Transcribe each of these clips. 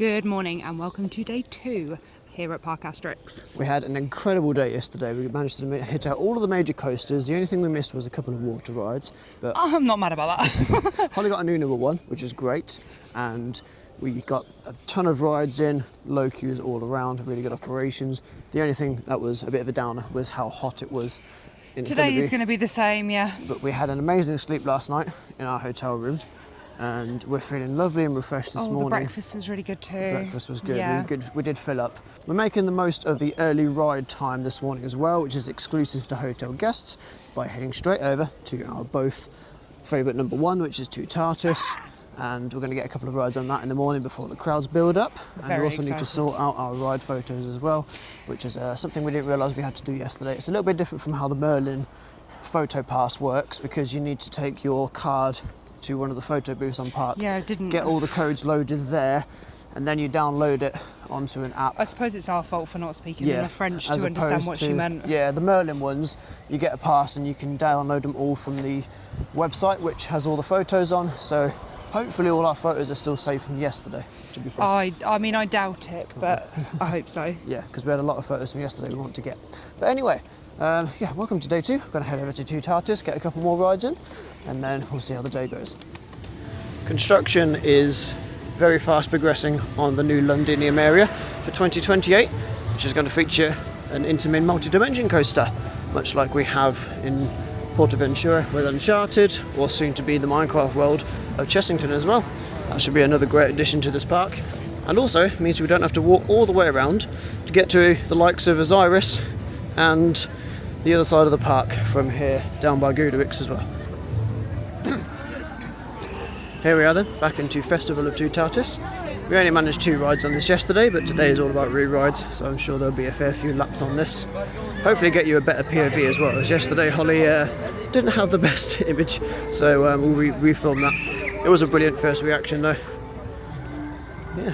Good morning and welcome to day 2 here at Parc Asterix. We had an incredible day yesterday. We managed to hit out all of the major coasters. The only thing we missed was a couple of water rides. But I'm not mad about that. Holly got a new number 1, which is great. And we got a ton of rides in, low queues all around, really good operations. The only thing that was a bit of a downer was how hot it was. Today is going to be the same, yeah. But we had an amazing sleep last night in our hotel room. And we're feeling lovely and refreshed this morning. The breakfast was really good too. The breakfast was good. Yeah. We did fill up. We're making the most of the early ride time this morning as well, which is exclusive to hotel guests, by heading straight over to our both favourite number 1, which is Toutatis. And we're going to get a couple of rides on that in the morning before the crowds build up. And we also need to sort out our ride photos as well, which is something we didn't realise we had to do yesterday. It's a little bit different from how the Merlin photo pass works, because you need to take your card to one of the photo booths on Park. Yeah, I didn't get all the codes loaded there, and then you download it onto an app. I suppose it's our fault for not speaking enough French to understand what she meant. Yeah, the Merlin ones, you get a pass and you can download them all from the website, which has all the photos on. So hopefully all our photos are still saved from yesterday, to be fair. I mean, I doubt it, but I hope so. Yeah, because we had a lot of photos from yesterday we want to get. But anyway, yeah, welcome to day 2. We're going to head over to Toutatis, get a couple more rides in, and then we'll see how the day goes. Construction is very fast progressing on the new Londinium area for 2028, which is going to feature an Intermin multi-dimension coaster, much like we have in Portaventura with Uncharted, or soon to be the Minecraft world of Chessington as well. That should be another great addition to this park, and also means we don't have to walk all the way around to get to the likes of Osiris and the other side of the park from here down by Goodwicks as well. Here we are then, back into Festival of Toutatis. We only managed 2 rides on this yesterday, but today is all about re-rides, so I'm sure there'll be a fair few laps on this. Hopefully get you a better POV as well, as yesterday Holly didn't have the best image, so we'll refilm that. It was a brilliant first reaction though. Yeah.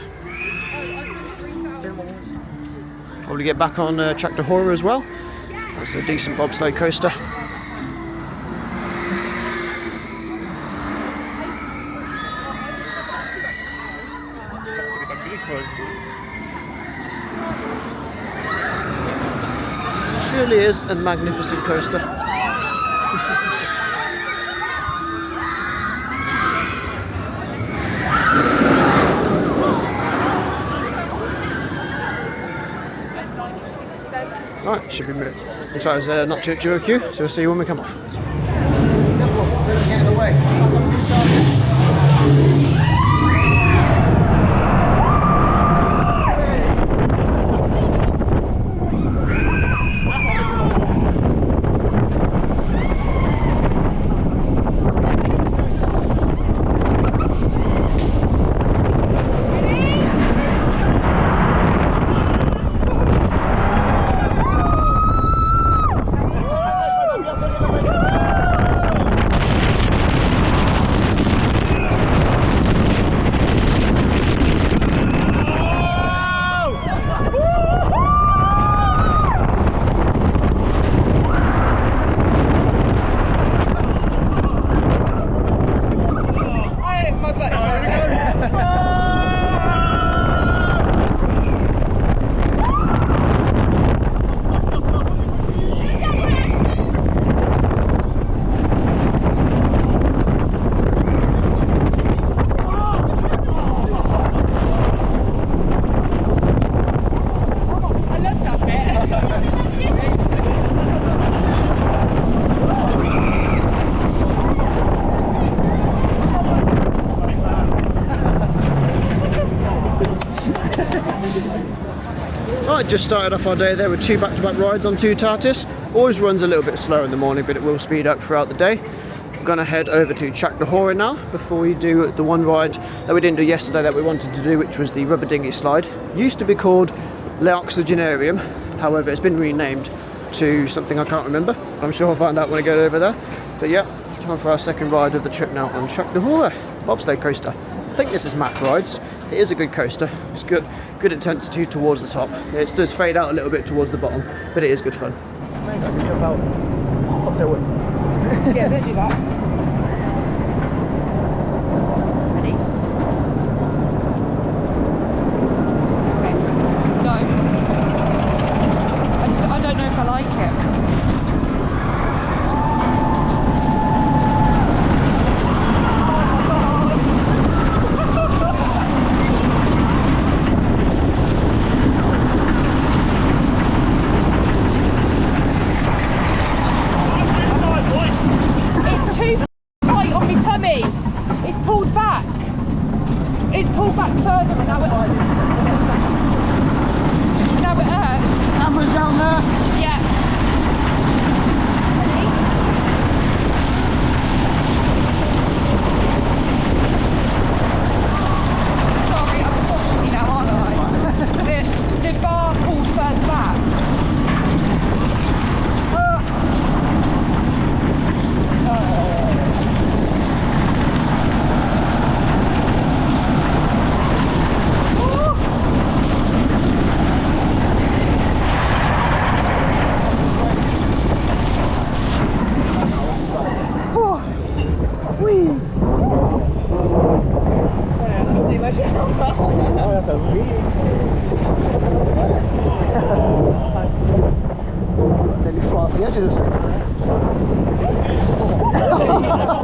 Probably get back on Track to Horror as well. That's a decent bobsleigh coaster. Surely is a magnificent coaster. Right, should be moved. Looks like there's not too a queue, so we'll see you when we come off. Get in the way. Right, just started off our day there with 2 back-to-back rides on Toutatis. Always runs a little bit slow in the morning, but it will speed up throughout the day. I'm going to head over to Track to Horror now, before we do the one ride that we didn't do yesterday that we wanted to do, which was the rubber dinghy slide. Used to be called Le Oxygenarium, however it's been renamed to something I can't remember. I'm sure I'll find out when I get over there. But yeah, time for our second ride of the trip now on Track to Horror, bobsleigh coaster. I think this is Mac Rides. It is a good coaster. It's good intensity towards the top. It does fade out a little bit towards the bottom, but it is good fun. Yeah, don't do that. Ready?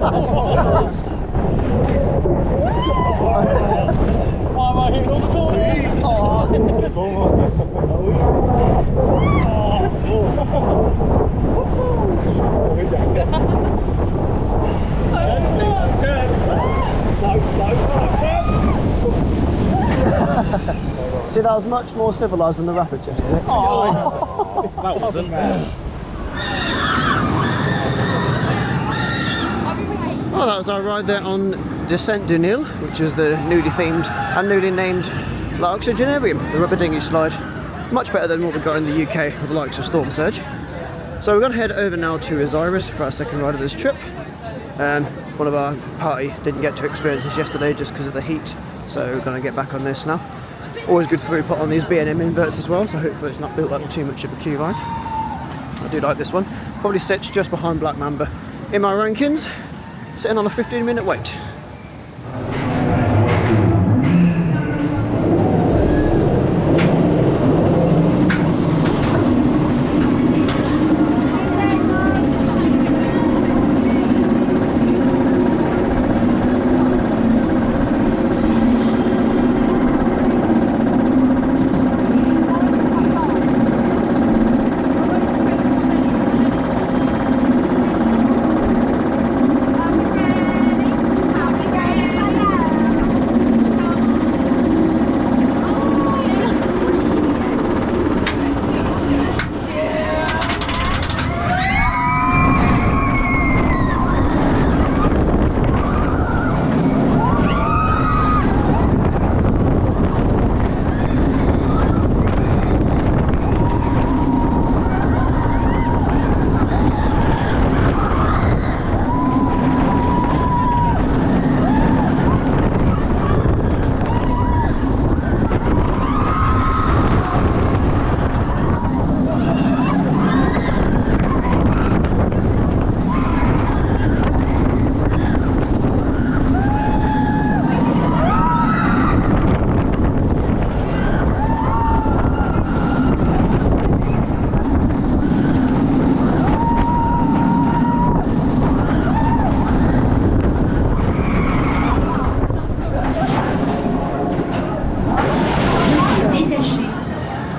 am I hitting all the corners? See, that was much more civilised than the rapids yesterday. That wasn't. Well, that was our ride there on Descent du Nil, which is the newly themed and newly named Oxygenarium, the rubber dinghy slide. Much better than what we got in the UK with the likes of Storm Surge. So we're going to head over now to Osiris for our second ride of this trip. One of our party didn't get to experience this yesterday just because of the heat, so we're going to get back on this now. Always good throughput on these B&M inverts as well, so hopefully it's not built up too much of a queue line. I do like this one. Probably sits just behind Black Mamba in my rankings, sitting on a 15-minute wait.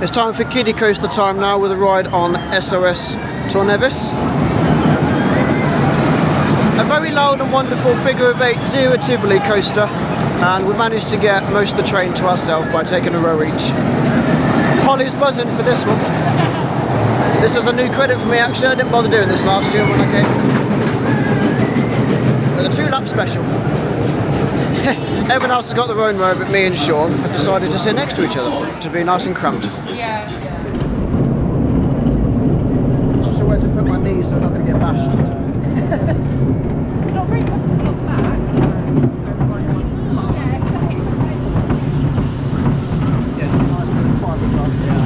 It's time for kiddie coaster time now with a ride on SOS Tornevis. A very loud and wonderful figure of 8 Zero Tivoli coaster, and we managed to get most of the train to ourselves by taking a row each. Holly's buzzing for this one. This is a new credit for me actually, I didn't bother doing this last year when I came. But a 2-lap special. Everyone else has got their own row, but me and Sean have decided to sit next to each other to be nice and cramped. Yeah. Not sure where to put my knees so I'm not going to get bashed. Not very comfortable on the back. Yeah, it's a nice bit of fiberglass there.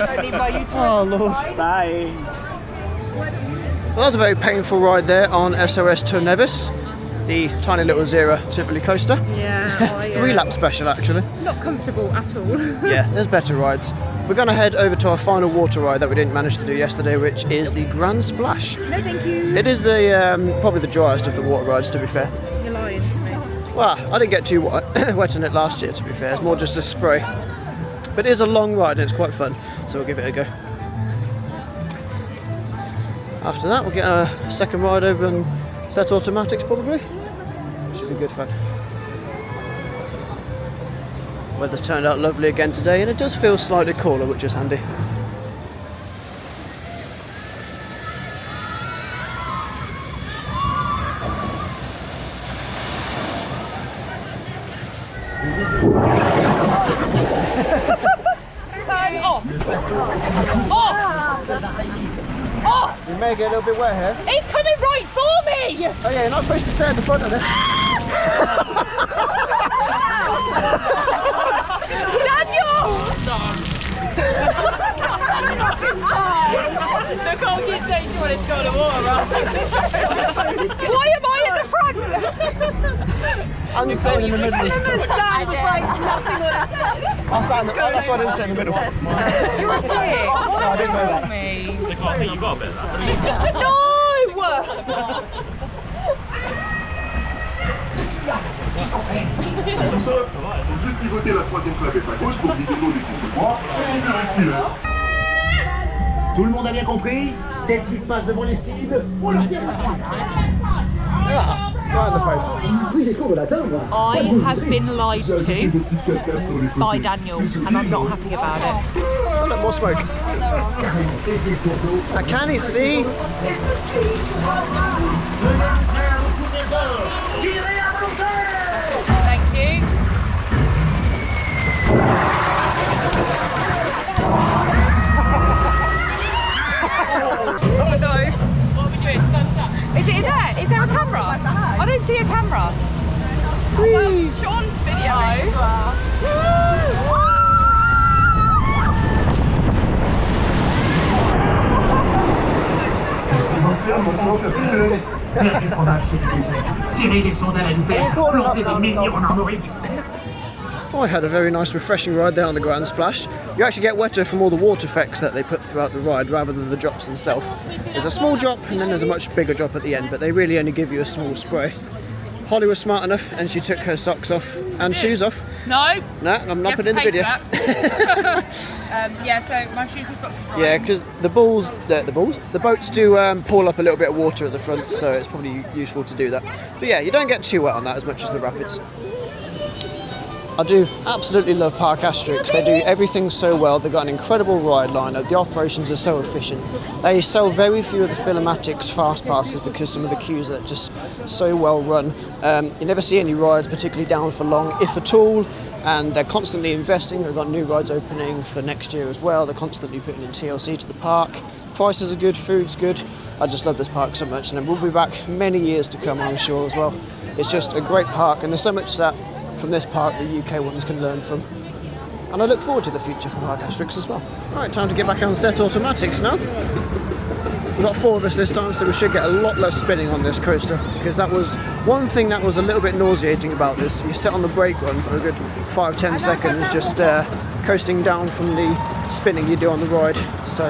Don't need by you to Oh Lord. Bye. Well, that was a very painful ride there on SOS to Nevis, the tiny little Zero Tivoli coaster. Yeah. 3 lap special actually. Not comfortable at all. Yeah, there's better rides. We're going to head over to our final water ride that we didn't manage to do yesterday, which is the Grand Splash. No, thank you. It is the probably the driest of the water rides, to be fair. You're lying to me. Well, I didn't get too wet in it last year, to be fair. It's more just a spray. But it is a long ride and it's quite fun, so we'll give it a go. After that, we'll get a second ride over and set automatics probably. Should be good fun. Weather's turned out lovely again today and it does feel slightly cooler, which is handy. You may get a little bit wet here. It's coming right for me! Oh yeah, you're not supposed to stay at the front of this. Daniel! Look, I did say she wanted to go in the water, right? Why am I at the front? I'm staying in the middle of this. Dan was like, nothing on his head. That's why I didn't stay in the middle. You're a dick. I didn't know that. I think you got a bit of that. No! Tout ça, faut juste pivoter la troisième clavette à gauche pour guider l'eau du côté droit. Tout le monde a bien compris? Dès qu'ils passent devant les cibles, on leur tire la suite. Right in the face. Oui, j'ai con de l'atteindre. I have been lied to by Daniel, and I'm not happy about it. Oh, look, more smoke. Can you see? Thank you. Oh no. What are we doing? Thumbs up. Is it there? Is there a camera? I don't see a camera. Well, Sean's video. Serrer des sondes à la vitesse, planter des menhirs en armorique. Oh, I had a very nice refreshing ride there on the Grand Splash. You actually get wetter from all the water effects that they put throughout the ride rather than the drops themselves. There's a small drop and then there's a much bigger drop at the end, but they really only give you a small spray. Holly was smart enough and she took her socks off and shoes off. No. No, I'm not putting in the video. Yeah, so my shoes and socks are Yeah, because the boats do pull up a little bit of water at the front, so it's probably useful to do that. But yeah, you don't get too wet on that as much as the rapids. I do absolutely love Parc Asterix. They do everything so well. They've got an incredible ride lineup. The operations are so efficient. They sell very few of the Filamatics fast passes because some of the queues are just so well run. You never see any rides particularly down for long, if at all. And they're constantly investing. They've got new rides opening for next year as well. They're constantly putting in TLC to the park. Prices are good, food's good. I just love this park so much, and we'll be back many years to come, I'm sure, as well. It's just a great park, and there's so much that from this park the UK ones can learn from. And I look forward to the future for Parc Asterix as well. Right, time to get back on set automatics now. We've got 4 of us this time, so we should get a lot less spinning on this coaster, because that was one thing that was a little bit nauseating about this. You sit on the brake run for a good 5-10 seconds, just coasting down from the spinning you do on the ride. So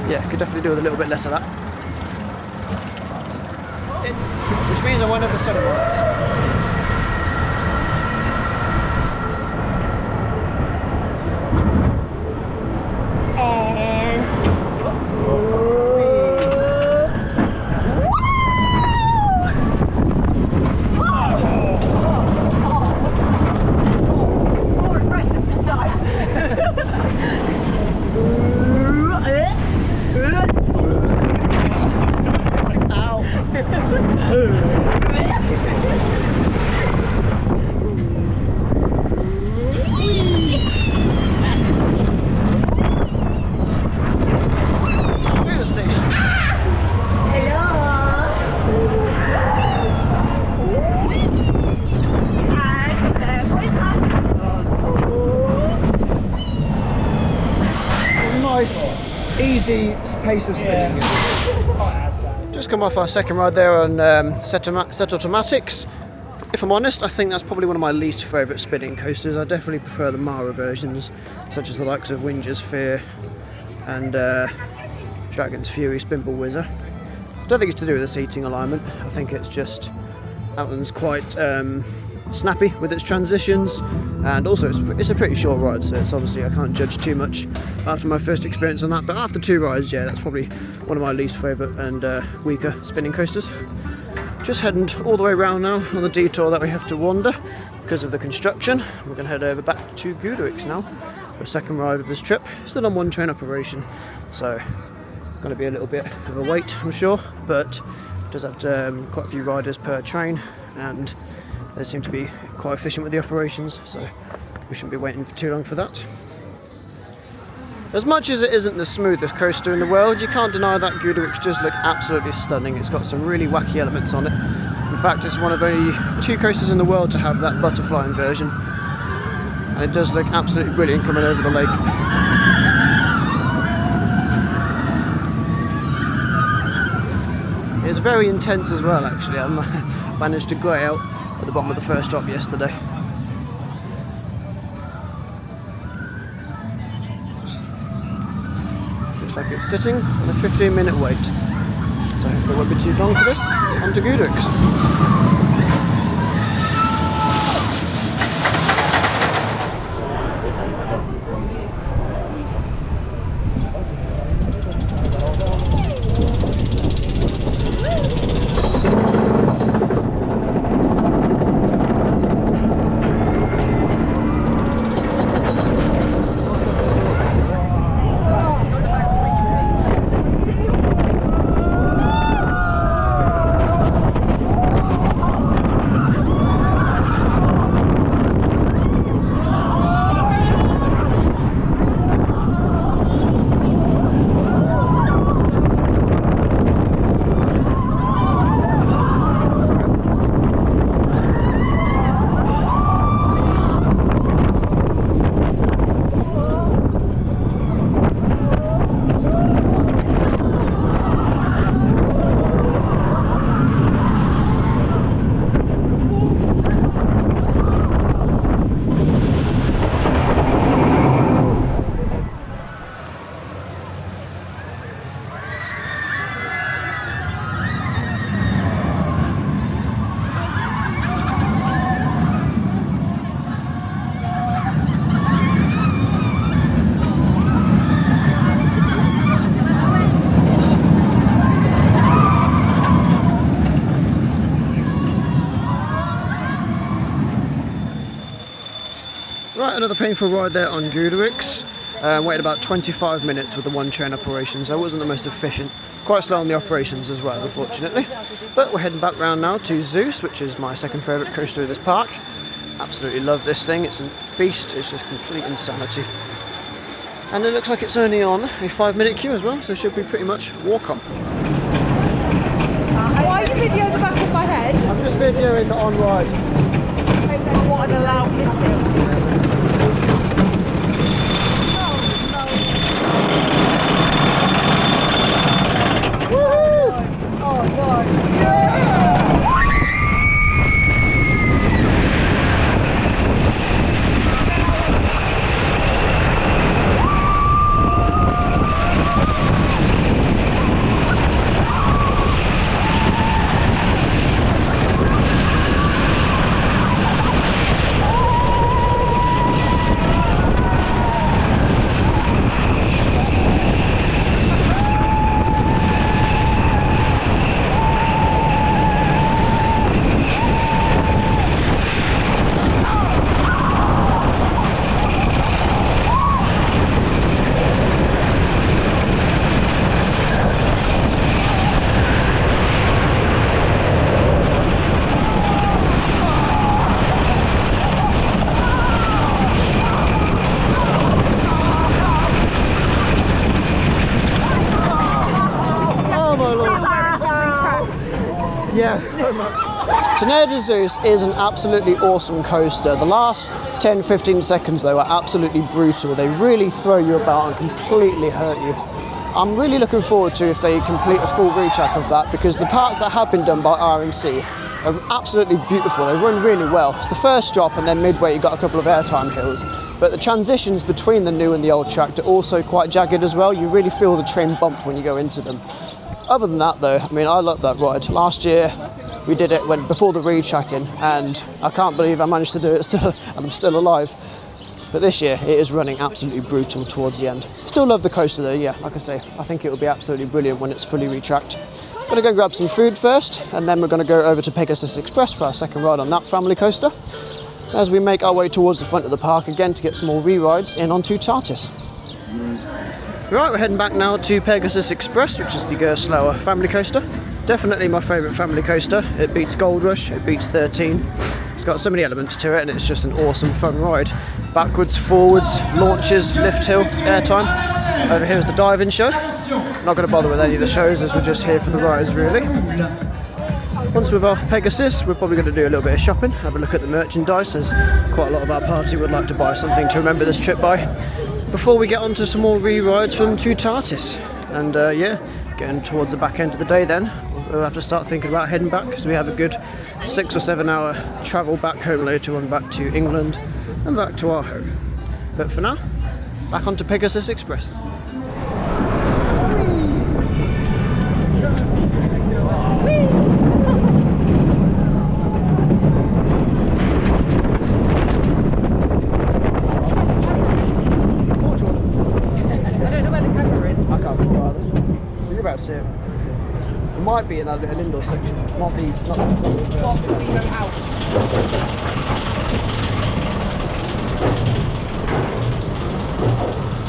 yeah, could definitely do with a little bit less of that. Which means I won't have the sun on. Easy pace of spinning. Just come off our second ride there on Set Automatics. If I'm honest, I think that's probably one of my least favourite spinning coasters. I definitely prefer the Mara versions, such as the likes of Winger's Fear and Dragon's Fury Spinball Whizzer. I don't think it's to do with the seating alignment. I think it's just that one's quite snappy with its transitions, and also it's a pretty short ride, so it's obviously I can't judge too much after my first experience on that. But after 2 rides, yeah, that's probably one of my least favourite and weaker spinning coasters. Just heading all the way around now on the detour that we have to wander because of the construction. We're going to head over back to Goodricks now for a second ride of this trip. Still on one train operation, so going to be a little bit of a wait, I'm sure, but it does have quite a few riders per train, and they seem to be quite efficient with the operations, so we shouldn't be waiting for too long for that. As much as it isn't the smoothest coaster in the world, you can't deny that Goodricks does look absolutely stunning. It's got some really wacky elements on it. In fact, it's one of only 2 coasters in the world to have that butterfly version, and it does look absolutely brilliant coming over the lake. It's very intense as well, actually. I managed to grey out at the bottom of the first drop yesterday. Looks like it's sitting on a 15-minute wait, so it won't be too long for this. On to Goodricks. Right, another painful ride there on Goodricks. Waited about 25 minutes with the one train operation, so it wasn't the most efficient. Quite slow on the operations as well, unfortunately. But we're heading back round now to Zeus, which is my second favourite coaster of this park. Absolutely love this thing, it's a beast, it's just complete insanity. And it looks like it's only on a 5-minute queue as well, so it should be pretty much walk on. Why are you videoing the back of my head? I'm just videoing the on ride. What an allowed video. Yes, so much. Tornado de Zeus is an absolutely awesome coaster. The last 10-15 seconds though are absolutely brutal. They really throw you about and completely hurt you. I'm really looking forward to if they complete a full retrack of that, because the parts that have been done by RMC are absolutely beautiful. They run really well. It's the first drop, and then midway you've got a couple of airtime hills. But the transitions between the new and the old track are also quite jagged as well. You really feel the train bump when you go into them. Other than that though, I mean, I love that ride. Last year we did it before the retracking, and I can't believe I managed to do it still, and I'm still alive. But this year it is running absolutely brutal towards the end. Still love the coaster though, yeah, like I say, I think it will be absolutely brilliant when it's fully retracked. Gonna go grab some food first, and then we're gonna go over to Pegasus Express for our second ride on that family coaster, as we make our way towards the front of the park again to get some more re-rides in on Toutatis. Right, we're heading back now to Pegasus Express, which is the slower family coaster. Definitely my favourite family coaster. It beats Gold Rush, it beats 13. It's got so many elements to it, and it's just an awesome fun ride. Backwards, forwards, launches, lift hill, airtime. Over here is the diving show. Not going to bother with any of the shows as we're just here for the rides really. Once we're off Pegasus, we're probably going to do a little bit of shopping, have a look at the merchandise, as quite a lot of our party would like to buy something to remember this trip by, before we get on to some more re-rides from Toutatis. And yeah, getting towards the back end of the day then, we'll have to start thinking about heading back, because we have a good 6 or 7 hour travel back home later on, back to England and back to our home. But for now, back onto Pegasus Express. It. It might be in that little indoor section, not the out.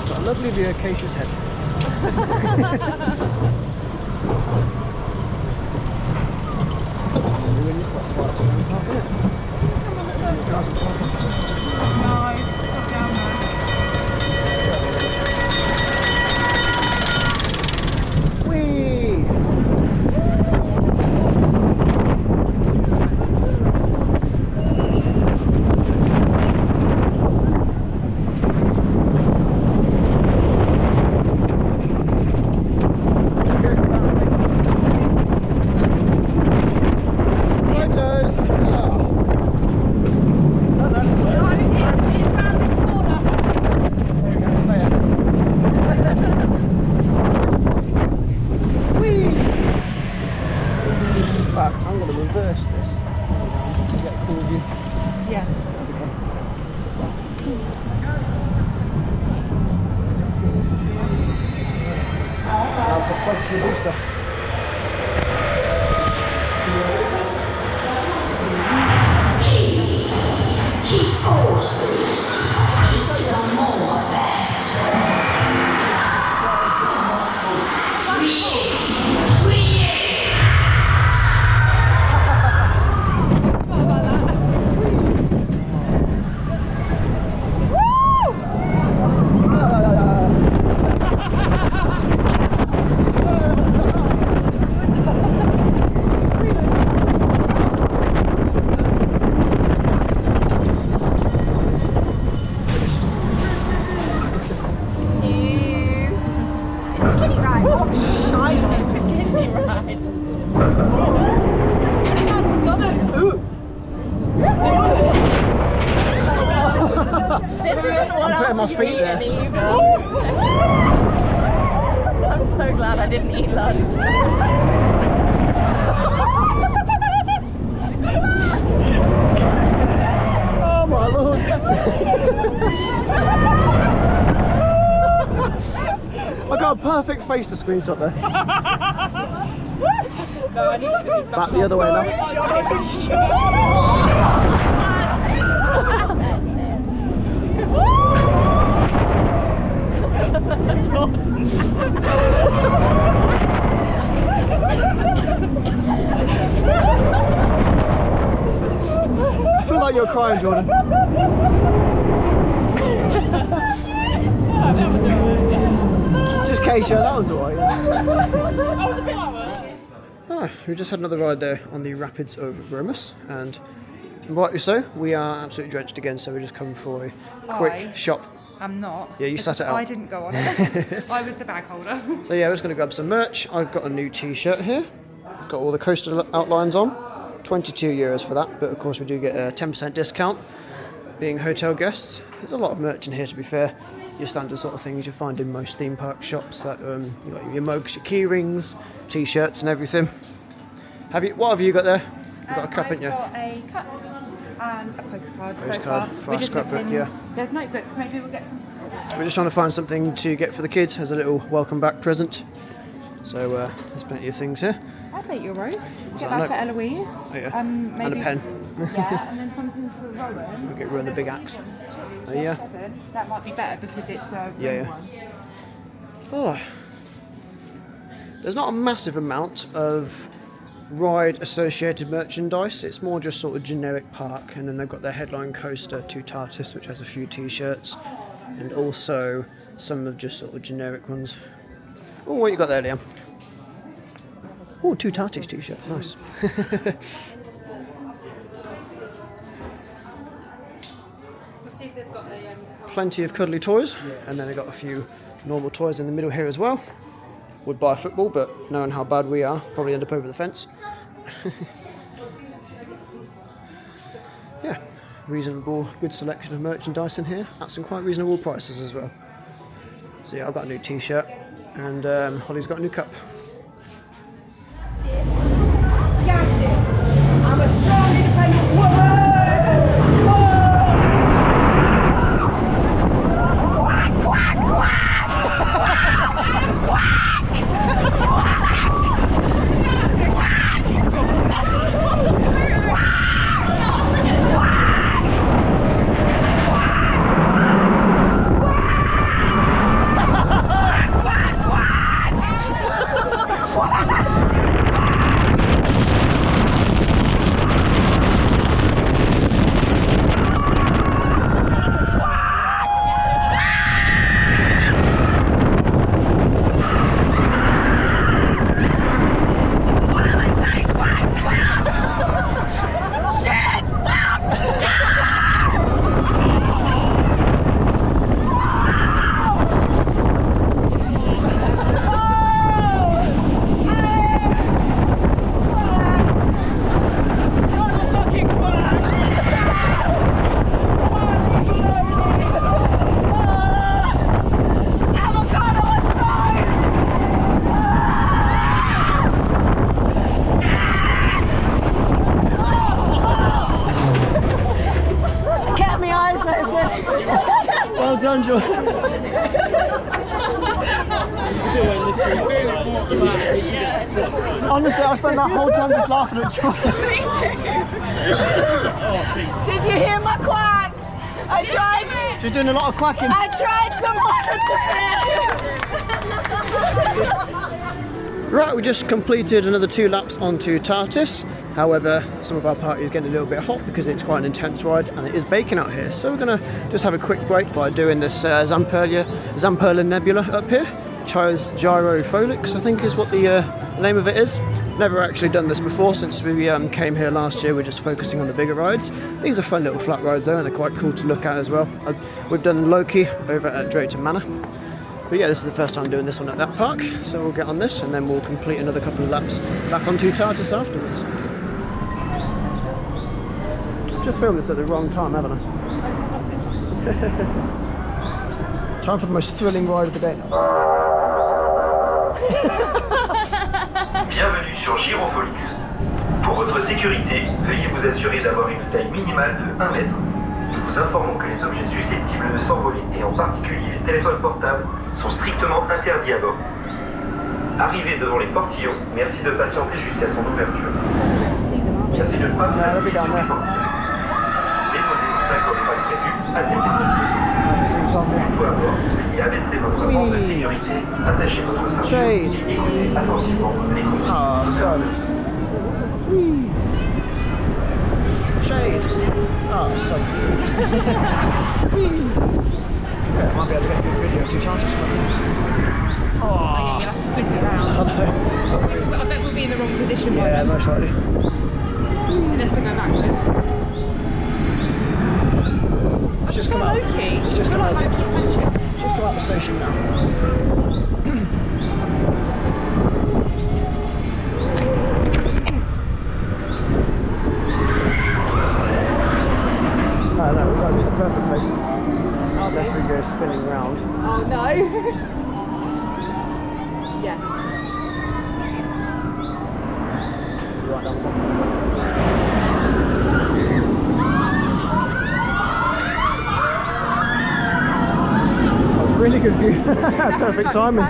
Got a lovely view of Acacia's Head. My feet there. I'm so glad I didn't eat lunch. Oh my lord. I got a perfect face to screenshot there. No, I need to do this back the other way now. I feel like you're crying, Jordan. Just Keisha, that was alright. I was a bit like that. We just had another ride there on the Rapids of Romus, and Rightly so. We are absolutely drenched again, so we're just coming for a quick shop. I'm not. Yeah, you sat it out. I didn't go on it. I was the bag holder. So yeah, we're just going to grab some merch. I've got a new t-shirt here. Got all the coastal outlines on. €22 for that, but of course we do get a 10% discount being hotel guests. There's a lot of merch in here, to be fair. Your standard sort of things you find in most theme park shops, like you got your mugs, your key rings, t-shirts and everything. What have you got there? You've got a cup, haven't you? I've got a cup and a postcard so Postcard far. for our scrapbook, yeah. There's notebooks, maybe we'll get some. We're just trying to find something to get for the kids as a little welcome back present. So there's plenty of things here. That's €8. Get that that for Eloise. Oh, yeah. Maybe, And a pen. Yeah, and then something for Rowan. We'll get Rowan the big axe. Oh, yeah. That might be better because it's a Yeah. one. Oh. There's not a massive amount of ride associated merchandise. It's more just sort of generic park, and then they've got their headline coaster Toutatis, which has a few t-shirts, and also some of just sort of generic ones. Oh, what you got there, Liam? Oh, Toutatis t-shirt, nice. We'll see if they've got a. Plenty of cuddly toys, and then they've got a few normal toys in the middle here as well. Would buy football, but knowing how bad we are, probably end up over the fence. Yeah, reasonable, good selection of merchandise in here at some quite reasonable prices as well. So yeah, I've got a new t-shirt, and Holly's got a new cup. I'm a strong, independent woman! Well done, John. Honestly, I spent that whole time just laughing at John. Did you hear my quacks? I tried. She's doing a lot of quacking. I tried so hard. Right, we just completed another 2 laps onto Toutatis. However, some of our party is getting a little bit hot because it's quite an intense ride and it is baking out here. So we're going to just have a quick break by doing this Zamperla Nebula up here. Gyrofolix, I think is what the name of it is. Never actually done this before since we came here last year. We're just focusing on the bigger rides. These are fun little flat rides though, and they're quite cool to look at as well. We've done Loki over at Drayton Manor. But yeah, this is the first time doing this one at that park, so we'll get on this and then we'll complete another couple of laps back on Toutatis afterwards. Just filmed this at the wrong time, haven't I? Time for the most thrilling ride of the day. Bienvenue sur Gyrofolix. Pour votre sécurité, veuillez vous assurer d'avoir une taille minimale de 1 mètre. Nous vous informons que les objets susceptibles de s'envoler, et en particulier les téléphones portables, sont strictement interdits à bord. Arrivé devant les portillons, merci de patienter jusqu'à son ouverture. Merci de ne pas vous appuyer sur les portillons. Déposez vos sacs dans les pas prévus à cette extrémité. Une fois à bord, veuillez abaisser votre manche de sécurité, attachez votre ceinture et écoutez attentivement les consignes. Ah, son. Shade. Oh, son. Okay, I might be able to get a good video of Toutatis. Oh, yeah, you'll have to flip it around. I bet we'll be in the wrong position by Yeah, then. most likely. Unless I go backwards. just come out. Loki. It's just come out. Loki's pension. It's just come out the station now. I know, it's going to be the perfect place unless we go spinning round. Oh no. Yeah. Right down the bottom. That was a really good view. Perfect timing.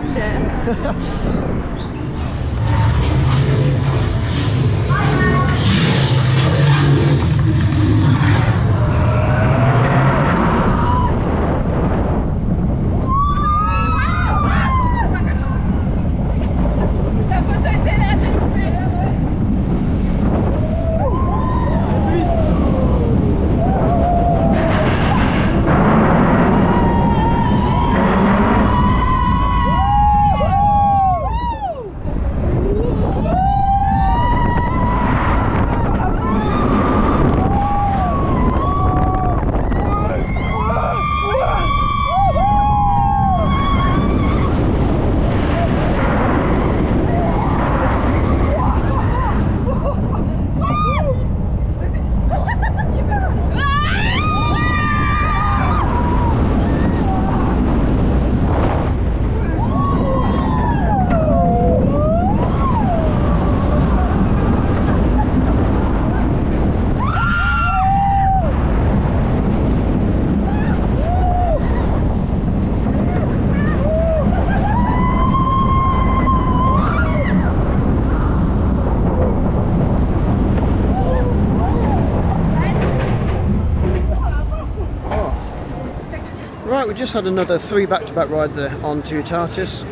Right, we just had another 3 back-to-back rides there on Toutatis.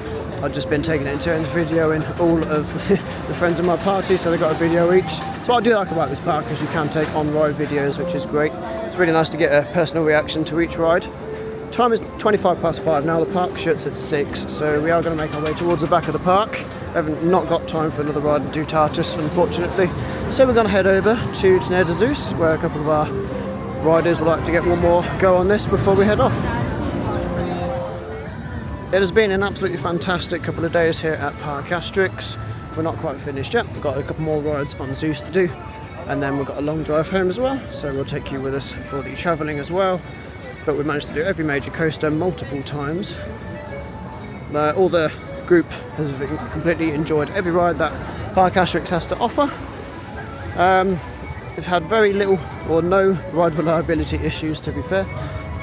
I've just been taking it in turns videoing all of the friends of my party, so they got a video each. So what I do like about this park is you can take on-ride videos, which is great. It's really nice to get a personal reaction to each ride. Time is 5:25 now, the park shuts at 6, so we are going to make our way towards the back of the park. We haven't not got time for another ride in Toutatis, unfortunately. So we're going to head over to Tenere de Zeus, where a couple of our riders would like to get one more go on this before we head off. It has been an absolutely fantastic couple of days here at Parc Asterix. We're not quite finished yet. We've got a couple more rides on Zeus to do, and then we've got a long drive home as well, so we'll take you with us for the travelling as well. But we managed to do every major coaster multiple times. All the group has completely enjoyed every ride that Parc Asterix has to offer. We've had very little or no ride reliability issues, to be fair.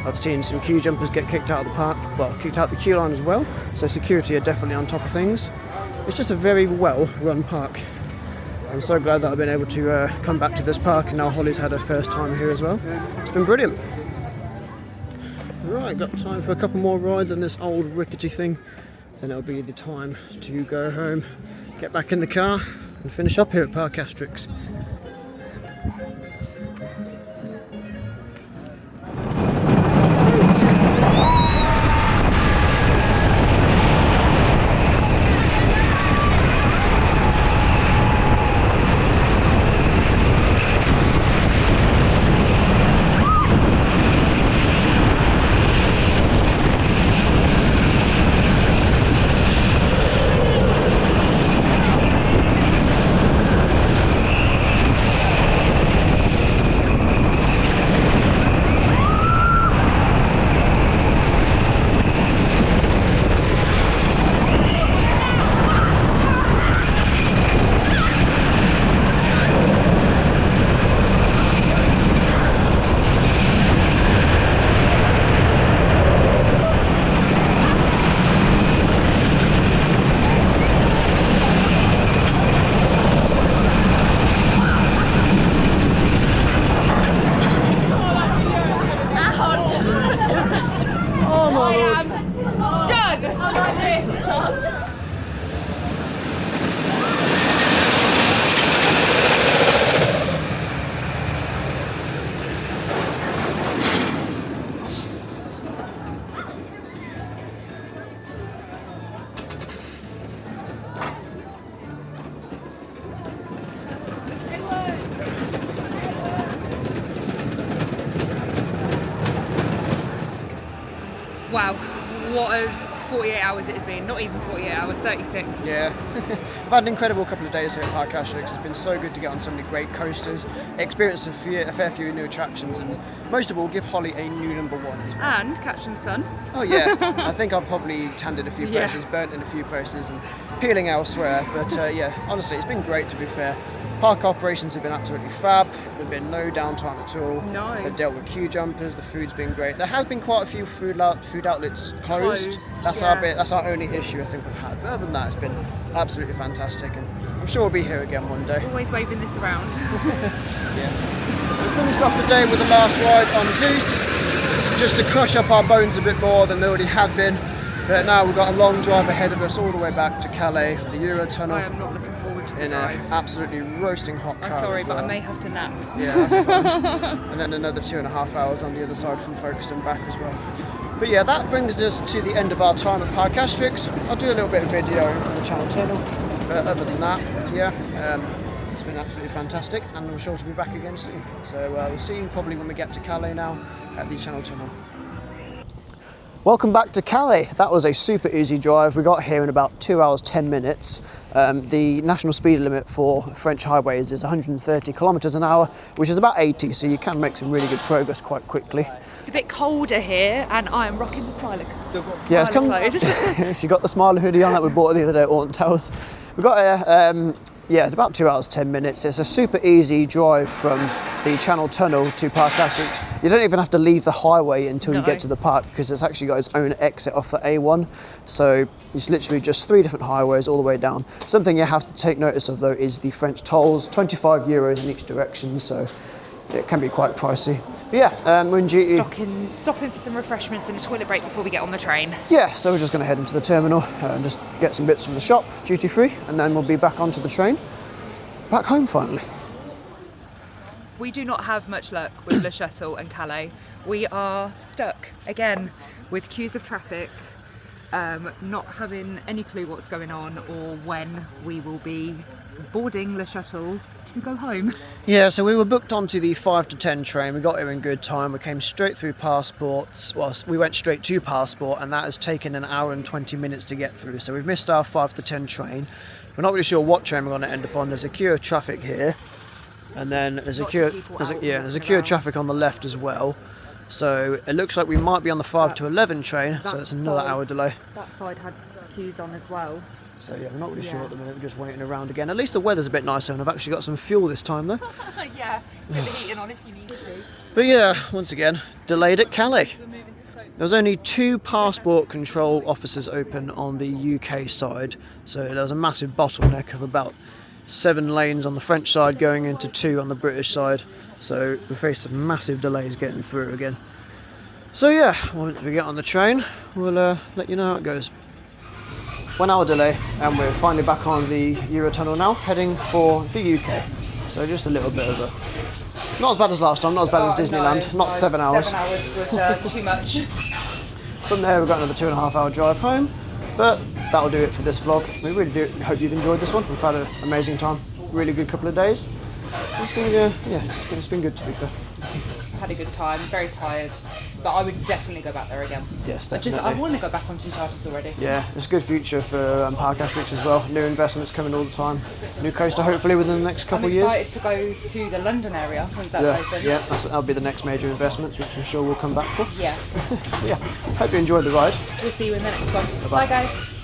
I've seen some queue jumpers get kicked out of the park, well, kicked out the queue line as well, so security are definitely on top of things. It's just a very well run park. I'm so glad that I've been able to come back to this park, and now Holly's had her first time here as well. It's been brilliant. Right, got time for a couple more rides on this old rickety thing, then it'll be the time to go home, get back in the car and finish up here at Parc Asterix. wow, what a 48 hours it has been. Not even 48 hours, 36. Yeah, I've had an incredible couple of days here at Parc Asterix. It's been so good to get on so many great coasters, experience a fair few new attractions, and most of all, give Holly a new number one as well. And catching the sun. Oh yeah, I think I've probably tanned in a few places, burnt in a few places, and peeling elsewhere. But yeah, honestly, it's been great to be fair. Park operations have been absolutely fab. There've been no downtime at all. No. They've dealt with queue jumpers. The food's been great. There has been quite a few food outlets closed. That's our only issue I think we've had. But other than that, it's been absolutely fantastic, and I'm sure we'll be here again one day. Always waving this around. Yeah. We finished off the day with the last ride on Zeus, just to crush up our bones a bit more than they already had been. But now we've got a long drive ahead of us all the way back to Calais for the Eurotunnel. I am not looking forward to the in drive. an absolutely roasting hot car. I'm sorry, but I may have to nap. Yeah, that's fine. And then another 2.5 hours on the other side from Folkestone back as well. But yeah, that brings us to the end of our time at Parc Asterix. I'll do a little bit of video from the Channel Tunnel, but other than that, yeah, it's been absolutely fantastic, and we're sure to be back again soon. So we'll see you probably when we get to Calais now at the Channel Tunnel. Welcome back to Calais. That was a super easy drive. We got here in about 2 hours 10 minutes. The national speed limit for French highways is 130 kilometers an hour, which is about 80, so you can make some really good progress quite quickly. It's a bit colder here, and I am rocking the Smiler. Still got Yeah, she got the Smiler hoodie on that we bought the other day at Orton Towers. We got yeah, about 2 hours 10 minutes. It's a super easy drive from the Channel Tunnel to Parc Asterix. You don't even have to leave the highway until you get to the park, because it's actually got its own exit off the A1. So it's literally just 3 different highways all the way down. Something you have to take notice of though is the French tolls, 25 euros in each direction, so it can be quite pricey. But yeah, we're in duty. Stopping for some refreshments and a toilet break before we get on the train. Yeah, so we're just going to head into the terminal and just get some bits from the shop, duty free, and then we'll be back onto the train, back home finally. We do not have much luck with Le Shuttle and Calais. We are stuck again with queues of traffic, not having any clue what's going on or when we will be boarding Le Shuttle to go home. Yeah, so we were booked onto the 5 to 10 train. We got here in good time. We came straight through Passports. Well, we went straight to Passport, and that has taken 1 hour and 20 minutes to get through. So we've missed our 5 to 10 train. We're not really sure what train we're going to end up on. There's a queue of traffic here, and then there's a queue of traffic on the left as well. So it looks like we might be on the 5 to 11 train, so it's another hour delay. That side had queues on as well. So yeah, we're not really sure at the minute. We're just waiting around again. At least the weather's a bit nicer, and I've actually got some fuel this time though. Yeah, put the heating on if you need to. But yeah, once again, delayed at Calais. There was only 2 passport control offices open on the UK side, so there was a massive bottleneck of about 7 lanes on the French side going into 2 on the British side. So we faced some massive delays getting through again. So yeah, once we get on the train, we'll let you know how it goes. 1 hour delay, and we're finally back on the Eurotunnel now, heading for the UK. So just a little bit of a... Not as bad as last time, not as bad as Disneyland, not 7 hours. 7 hours was too much. From there we've got another 2.5 hour drive home, but that'll do it for this vlog. We really do hope you've enjoyed this one. We've had an amazing time, really good couple of days. It's been, it's been good to be fair. Had a good time, very tired, but I would definitely go back there again. Yes, definitely. I want to go back on Toutatis already. Yeah, it's a good future for Parc Asterix as well. New investments coming all the time. New coaster hopefully within the next couple of years. I'm excited to go to the London area once that's open. Yeah, that'll be the next major investments, which I'm sure we'll come back for. Yeah. So yeah, hope you enjoyed the ride. We'll see you in the next one. Bye-bye. Bye guys.